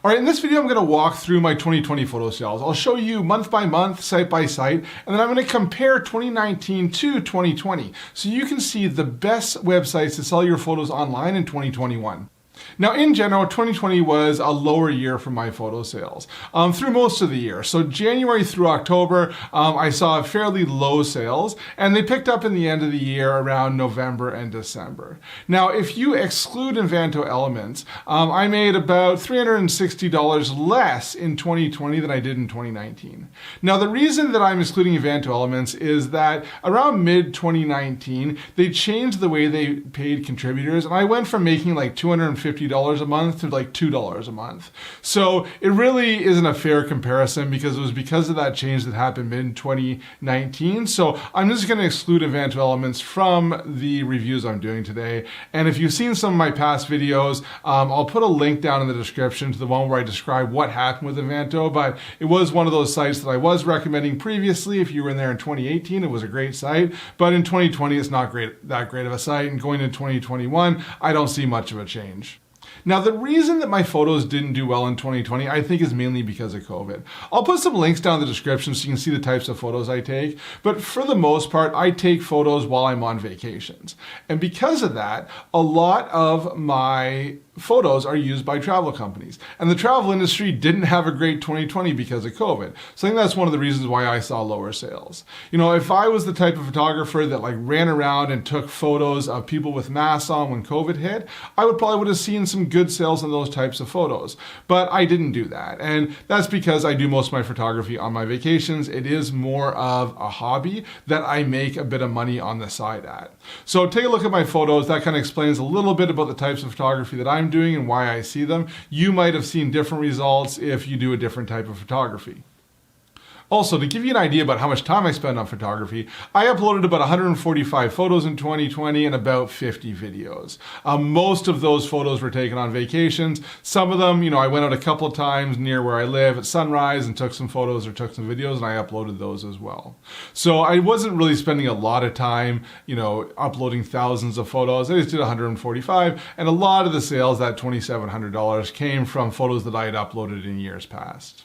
All right, in this video, I'm going to walk through my 2020 photo sales. I'll show you month by month, site by site, and then I'm going to compare 2019 to 2020 so you can see the best websites to sell your photos online in 2021. Now, in general, 2020 was a lower year for my photo sales through most of the year. So January through October, I saw fairly low sales, and they picked up in the end of the year around November and December. Now, if you exclude Envanto elements, I made about $360 less in 2020 than I did in 2019. Now, the reason that I'm excluding Envanto elements is that around mid-2019, they changed the way they paid contributors, and I went from making like $250 a month to like $2 a month. So it really isn't a fair comparison because it was because of that change that happened mid-2019. So I'm just going to exclude Envanto elements from the reviews I'm doing today. And if you've seen some of my past videos, I'll put a link down in the description to the one where I describe what happened with Envanto, but it was one of those sites that I was recommending previously. If you were in there in 2018, it was a great site, but in 2020, it's not that great of a site. And going into 2021, I don't see much of a change. Now, the reason that my photos didn't do well in 2020, I think is mainly because of COVID. I'll put some links down in the description so you can see the types of photos I take, but for the most part, I take photos while I'm on vacations. And because of that, a lot of my photos are used by travel companies. And the travel industry didn't have a great 2020 because of COVID. So I think that's one of the reasons why I saw lower sales. You know, if I was the type of photographer that like ran around and took photos of people with masks on when COVID hit, I would have seen some good sales on those types of photos. But I didn't do that. And that's because I do most of my photography on my vacations. It is more of a hobby that I make a bit of money on the side at. So take a look at my photos. That kind of explains a little bit about the types of photography that I'm doing and why I see them. You might have seen different results if you do a different type of photography. Also, to give you an idea about how much time I spend on photography, I uploaded about 145 photos in 2020 and about 50 videos. Most of those photos were taken on vacations. Some of them, I went out a couple of times near where I live at sunrise and took some photos or took some videos, and I uploaded those as well. So I wasn't really spending a lot of time, uploading thousands of photos. I just did 145, and a lot of the sales, that $2,700, came from photos that I had uploaded in years past.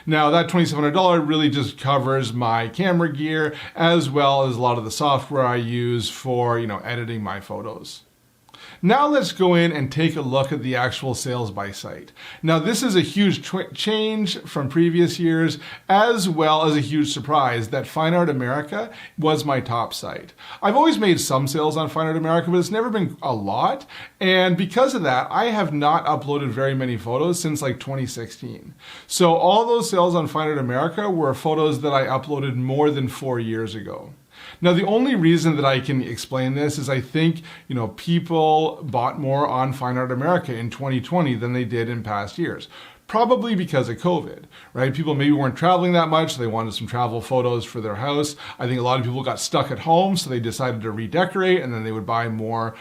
Now, that $2,700 really just covers my camera gear as well as a lot of the software I use for, editing my photos. Now let's go in and take a look at the actual sales by site. Now, this is a huge change from previous years, as well as a huge surprise that Fine Art America was my top site. I've always made some sales on Fine Art America, but it's never been a lot. And because of that, I have not uploaded very many photos since like 2016. So all those sales on Fine Art America were photos that I uploaded more than 4 years ago. Now, the only reason that I can explain this is I think, people bought more on Fine Art America in 2020 than they did in past years. Probably because of COVID, right? People maybe weren't traveling that much, so they wanted some travel photos for their house. I think a lot of people got stuck at home, so they decided to redecorate, and then they would buy more,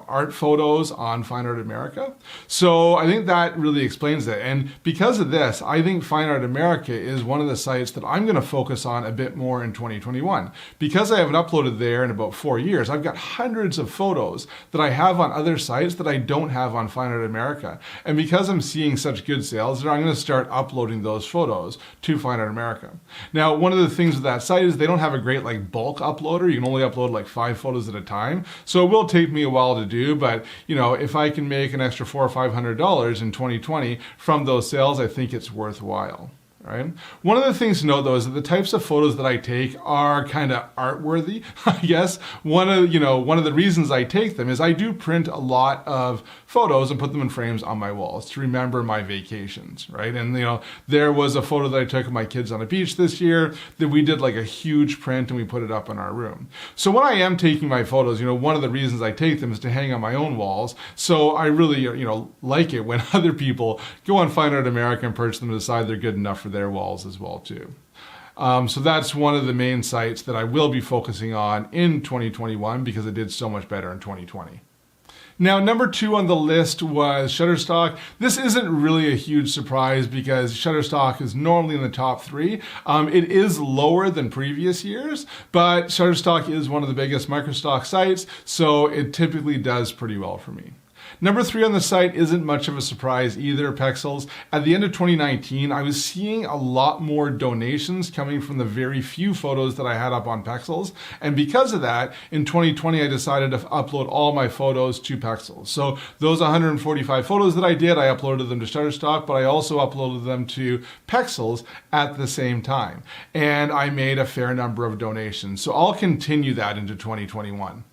art photos on Fine Art America. So I think that really explains it. And because of this, I think Fine Art America is one of the sites that I'm going to focus on a bit more in 2021. Because I haven't uploaded there in about 4 years, I've got hundreds of photos that I have on other sites that I don't have on Fine Art America. And because I'm seeing such good sales, I'm going to start uploading those photos to Fine Art America. Now, one of the things with that site is they don't have a great bulk uploader. You can only upload 5 photos at a time. So it will take me a while to do, but if I can make an extra $400 or $500 in 2020 from those sales, I think it's worthwhile. Right? One of the things to note, though, is that the types of photos that I take are kind of art-worthy, I guess. One of the reasons I take them is I do print a lot of photos and put them in frames on my walls to remember my vacations, right? And, there was a photo that I took of my kids on a beach this year that we did a huge print and we put it up in our room. So when I am taking my photos, one of the reasons I take them is to hang on my own walls. So I really, like it when other people go on Fine Art America and purchase them and decide they're good enough for their walls as well too. So that's one of the main sites that I will be focusing on in 2021 because it did so much better in 2020. Now, number 2 on the list was Shutterstock. This isn't really a huge surprise because Shutterstock is normally in the top 3. It is lower than previous years, but Shutterstock is one of the biggest microstock sites, so it typically does pretty well for me. Number 3 on the site isn't much of a surprise either, Pexels. At the end of 2019, I was seeing a lot more donations coming from the very few photos that I had up on Pexels. And because of that, in 2020, I decided to upload all my photos to Pexels. So those 145 photos that I did, I uploaded them to Shutterstock, but I also uploaded them to Pexels at the same time. And I made a fair number of donations. So I'll continue that into 2021.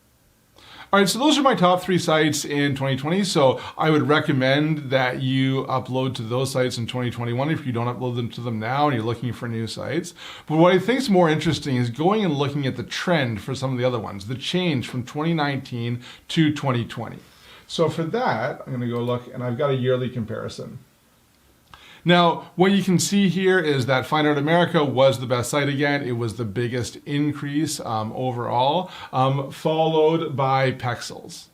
All right, so those are my top 3 sites in 2020. So I would recommend that you upload to those sites in 2021 if you don't upload them to them now and you're looking for new sites. But what I think is more interesting is going and looking at the trend for some of the other ones, the change from 2019 to 2020. So for that, I'm going to go look, and I've got a yearly comparison. Now, what you can see here is that Fine Art America was the best site again. It was the biggest increase overall, followed by Pexels.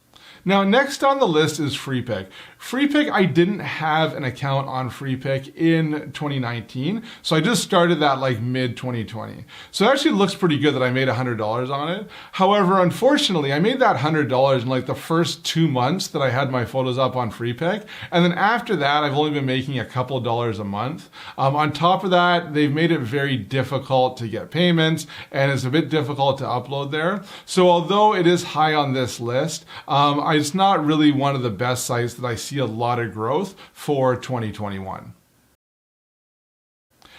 Now, next on the list is Freepik. Freepik, I didn't have an account on Freepik in 2019, so I just started that like mid-2020. So it actually looks pretty good that I made $100 on it. However, unfortunately, I made that $100 in like the first 2 months that I had my photos up on Freepik, and then after that, I've only been making a couple dollars a month. On top of that, they've made it very difficult to get payments, and it's a bit difficult to upload there. So although it is high on this list, it's not really one of the best sites that I see a lot of growth for 2021.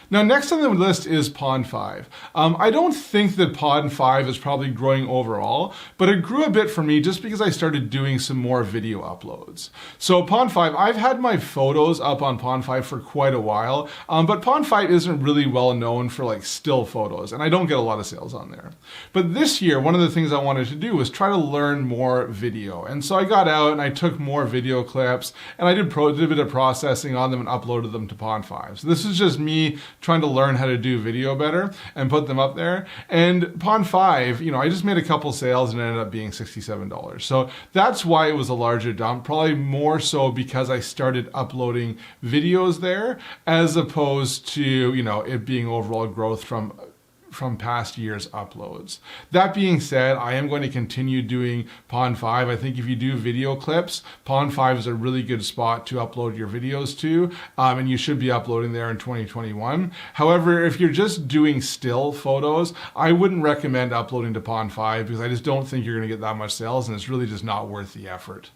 Now, next on the list is Pond5. I don't think that Pond5 is probably growing overall, but it grew a bit for me just because I started doing some more video uploads. So Pond5, I've had my photos up on Pond5 for quite a while, but Pond5 isn't really well known for like still photos, and I don't get a lot of sales on there. But this year, one of the things I wanted to do was try to learn more video. And so I got out and I took more video clips, and I did a bit of processing on them and uploaded them to Pond5. So this is just me trying to learn how to do video better and put them up there. And Pond5, I just made a couple sales and it ended up being $67. So that's why it was a larger dump, probably more so because I started uploading videos there as opposed to, it being overall growth from past years' uploads. That being said, I am going to continue doing Pond5. I think if you do video clips, Pond5 is a really good spot to upload your videos to, and you should be uploading there in 2021. However, if you're just doing still photos, I wouldn't recommend uploading to Pond5 because I just don't think you're going to get that much sales, and it's really just not worth the effort.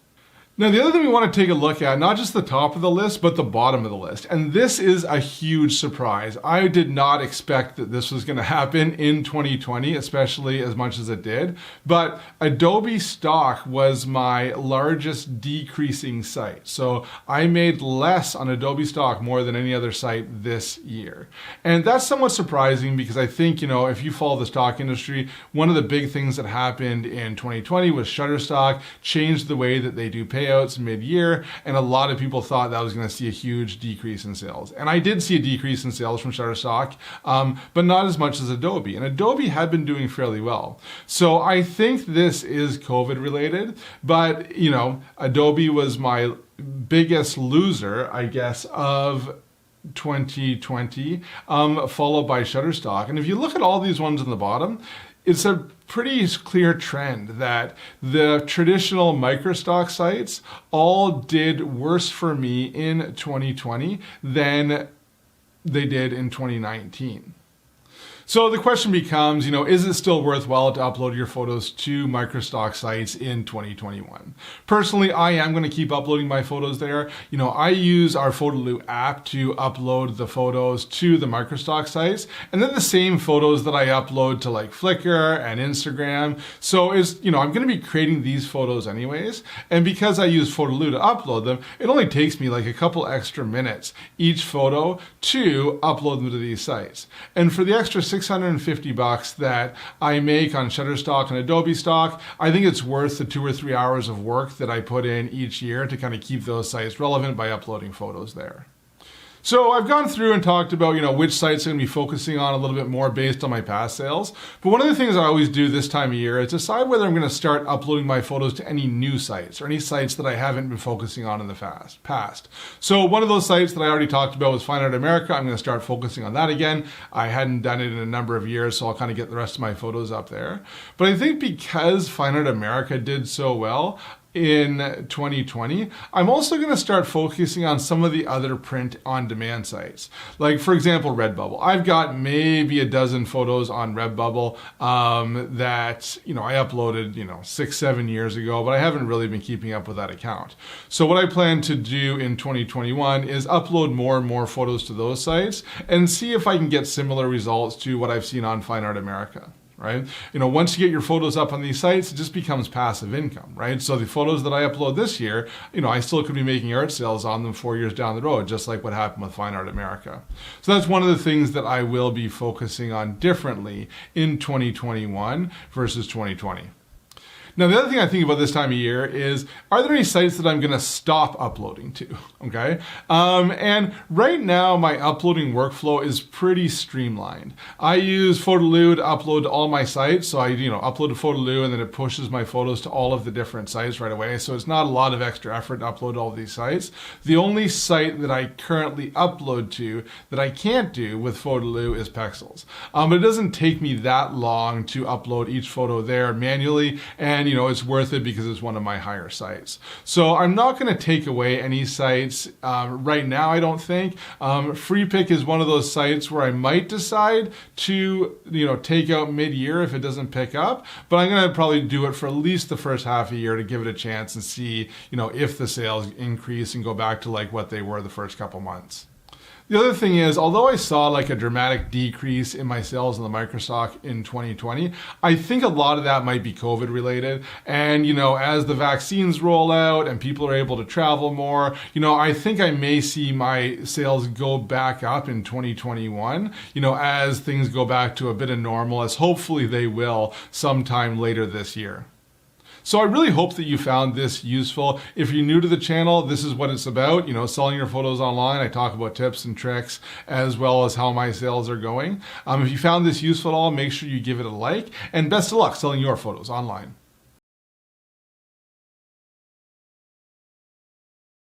Now, the other thing we want to take a look at, not just the top of the list, but the bottom of the list. And this is a huge surprise. I did not expect that this was going to happen in 2020, especially as much as it did. But Adobe Stock was my largest decreasing site. So I made less on Adobe Stock more than any other site this year. And that's somewhat surprising because I think, if you follow the stock industry, one of the big things that happened in 2020 was Shutterstock changed the way that they do payouts mid-year, and a lot of people thought that was going to see a huge decrease in sales. And I did see a decrease in sales from Shutterstock, but not as much as Adobe. And Adobe had been doing fairly well. So I think this is COVID related, but Adobe was my biggest loser, I guess, of 2020, followed by Shutterstock. And if you look at all these ones on the bottom, it's a pretty clear trend that the traditional microstock sites all did worse for me in 2020 than they did in 2019. So the question becomes, is it still worthwhile to upload your photos to microstock sites in 2021? Personally, I am going to keep uploading my photos there. I use our Photoloo app to upload the photos to the microstock sites, and then the same photos that I upload to like Flickr and Instagram. So I'm going to be creating these photos anyways, and because I use Photoloo to upload them, it only takes me like a couple extra minutes each photo to upload them to these sites. And for the extra $650 that I make on Shutterstock and Adobe Stock, I think it's worth the 2 or 3 hours of work that I put in each year to kind of keep those sites relevant by uploading photos there. So I've gone through and talked about, which sites I'm going to be focusing on a little bit more based on my past sales. But one of the things I always do this time of year is decide whether I'm going to start uploading my photos to any new sites or any sites that I haven't been focusing on in the past. So one of those sites that I already talked about was Fine Art America. I'm going to start focusing on that again. I hadn't done it in a number of years, so I'll kind of get the rest of my photos up there. But I think because Fine Art America did so well, in 2020, I'm also going to start focusing on some of the other print on demand sites. Like, for example, Redbubble. I've got maybe a dozen photos on Redbubble that, I uploaded, 6-7 years ago, but I haven't really been keeping up with that account. So what I plan to do in 2021 is upload more and more photos to those sites and see if I can get similar results to what I've seen on Fine Art America. Right? Once you get your photos up on these sites, it just becomes passive income, right? So the photos that I upload this year, I still could be making art sales on them 4 years down the road, just like what happened with Fine Art America. So that's one of the things that I will be focusing on differently in 2021 versus 2020. Now, the other thing I think about this time of year is, are there any sites that I'm going to stop uploading to? Okay. And right now, my uploading workflow is pretty streamlined. I use Photoloo to upload to all my sites. So I, upload to Photoloo and then it pushes my photos to all of the different sites right away. So it's not a lot of extra effort to upload to all of these sites. The only site that I currently upload to that I can't do with Photoloo is Pexels. But it doesn't take me that long to upload each photo there manually. And it's worth it because it's one of my higher sites. So I'm not going to take away any sites right now, I don't think. FreePick is one of those sites where I might decide to, take out mid-year if it doesn't pick up. But I'm going to probably do it for at least the first half a year to give it a chance and see, if the sales increase and go back to like what they were the first couple months. The other thing is, although I saw like a dramatic decrease in my sales on the microstock in 2020, I think a lot of that might be COVID related. And, as the vaccines roll out and people are able to travel more, I think I may see my sales go back up in 2021, as things go back to a bit of normal, as hopefully they will sometime later this year. So I really hope that you found this useful. If you're new to the channel, this is what it's about, selling your photos online. I talk about tips and tricks as well as how my sales are going. If you found this useful at all, make sure you give it a like, and best of luck selling your photos online.